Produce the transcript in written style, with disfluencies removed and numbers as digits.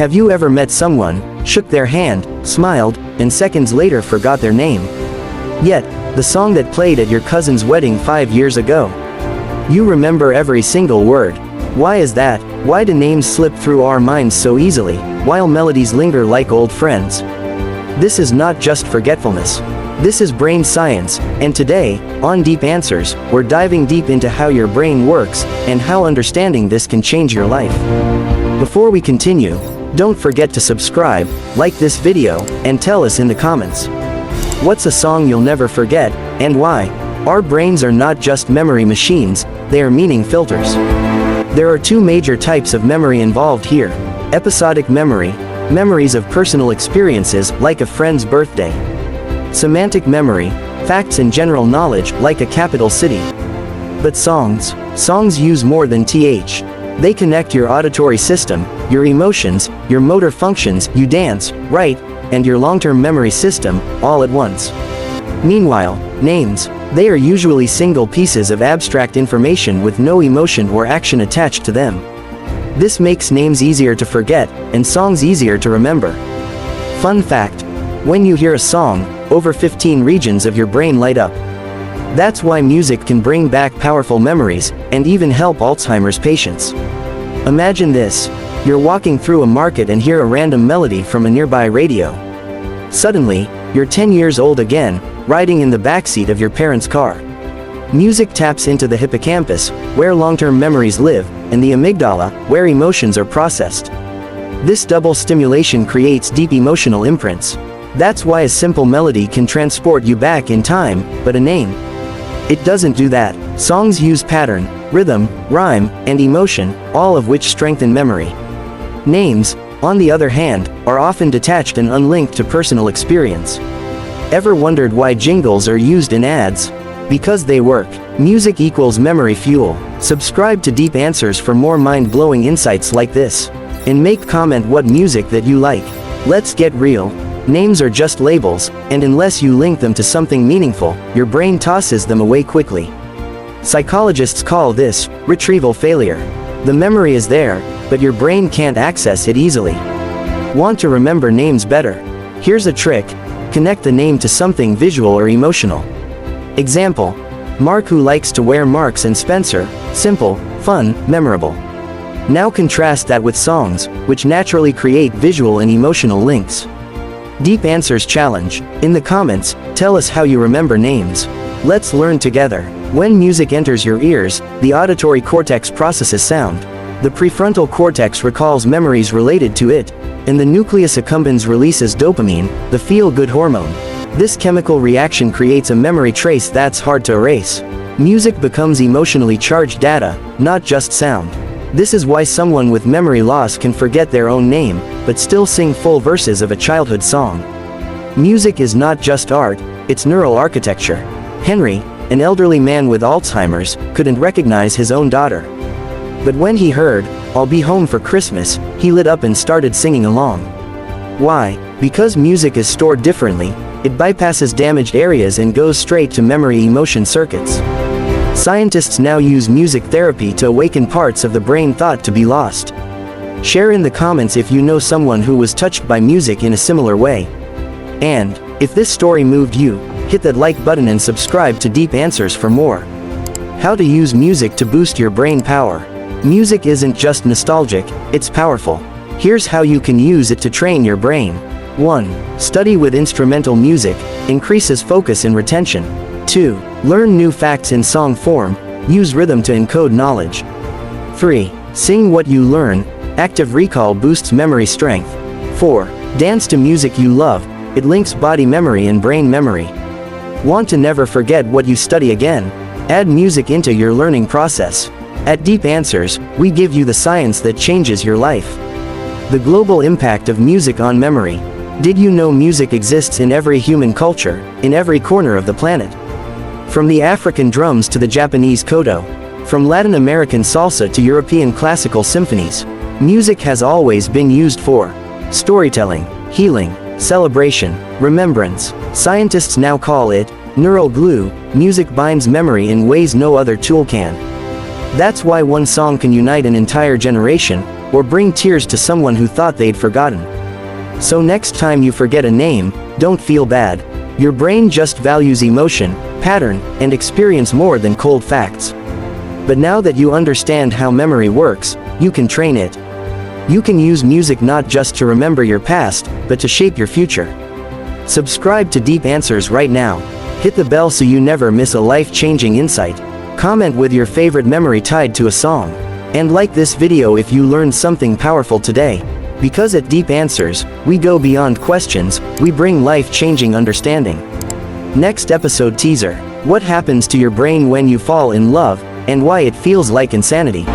Have you ever met someone, shook their hand, smiled, and seconds later forgot their name? Yet, the song that played at your cousin's wedding 5 years ago, you remember every single word. Why is that? Why do names slip through our minds so easily, while melodies linger like old friends? This is not just forgetfulness. This is brain science, and today, on DeepAnswers, we're diving deep into how your brain works, and how understanding this can change your life. Before we continue, don't forget to subscribe, like this video, and tell us in the comments. What's a song you'll never forget, and why? Our brains are not just memory machines, they are meaning filters. There are two major types of memory involved here. Episodic memory, memories of personal experiences, like a friend's birthday. Semantic memory, facts and general knowledge, like a capital city. But songs use more than TH. They connect your auditory system, your emotions, your motor functions, you dance, write, and your long-term memory system, all at once. Meanwhile, names, they are usually single pieces of abstract information with no emotion or action attached to them. This makes names easier to forget, and songs easier to remember. Fun fact: when you hear a song, over 15 regions of your brain light up. That's why music can bring back powerful memories, and even help Alzheimer's patients. Imagine this: you're walking through a market and hear a random melody from a nearby radio. Suddenly, you're 10 years old again, riding in the backseat of your parents' car. Music taps into the hippocampus, where long-term memories live, and the amygdala, where emotions are processed. This double stimulation creates deep emotional imprints. That's why a simple melody can transport you back in time, but a name, it doesn't do that. Songs use pattern, rhythm, rhyme, and emotion, all of which strengthen memory. Names, on the other hand, are often detached and unlinked to personal experience. Ever wondered why jingles are used in ads? Because they work. Music equals memory fuel. Subscribe to DeepAnswers for more mind-blowing insights like this. And make comment what music that you like. Let's get real. Names are just labels, and unless you link them to something meaningful, your brain tosses them away quickly. Psychologists call this retrieval failure. The memory is there, but your brain can't access it easily. Want to remember names better? Here's a trick: connect the name to something visual or emotional. Example: Mark, who likes to wear Marks and Spencer. Simple, fun, memorable. Now contrast that with songs, which naturally create visual and emotional links. DeepAnswers challenge. In the comments, tell us how you remember names. Let's learn together. When music enters your ears, the auditory cortex processes sound. The prefrontal cortex recalls memories related to it, and the nucleus accumbens releases dopamine, the feel-good hormone. This chemical reaction creates a memory trace that's hard to erase. Music becomes emotionally charged data, not just sound. This is why someone with memory loss can forget their own name, but still sing full verses of a childhood song. Music is not just art, it's neural architecture. Henry, an elderly man with Alzheimer's, couldn't recognize his own daughter. But when he heard, "I'll be home for Christmas," he lit up and started singing along. Why? Because music is stored differently. It bypasses damaged areas and goes straight to memory emotion circuits. Scientists now use music therapy to awaken parts of the brain thought to be lost. Share in the comments if you know someone who was touched by music in a similar way. And, if this story moved you, hit that like button and subscribe to DeepAnswers for more. How to use music to boost your brain power. Music isn't just nostalgic, it's powerful. Here's how you can use it to train your brain. 1. Study with instrumental music, increases focus and retention. 2. Learn new facts in song form, use rhythm to encode knowledge. 3. Sing what you learn, active recall boosts memory strength. 4. Dance to music you love, it links body memory and brain memory. Want to never forget what you study again? Add music into your learning process. At DeepAnswers, we give you the science that changes your life. The global impact of music on memory. Did you know music exists in every human culture, in every corner of the planet? From the African drums to the Japanese koto, from Latin American salsa to European classical symphonies, music has always been used for storytelling, healing, celebration, remembrance. Scientists now call it neural glue. Music binds memory in ways no other tool can. That's why one song can unite an entire generation, or bring tears to someone who thought they'd forgotten. So next time you forget a name, don't feel bad. Your brain just values emotion, pattern, and experience more than cold facts. But now that you understand how memory works, you can train it. You can use music not just to remember your past, but to shape your future. Subscribe to DeepAnswers right now. Hit the bell so you never miss a life-changing insight. Comment with your favorite memory tied to a song. And like this video if you learned something powerful today. Because at DeepAnswers, we go beyond questions, we bring life-changing understanding. Next episode teaser. What happens to your brain when you fall in love, and why it feels like insanity?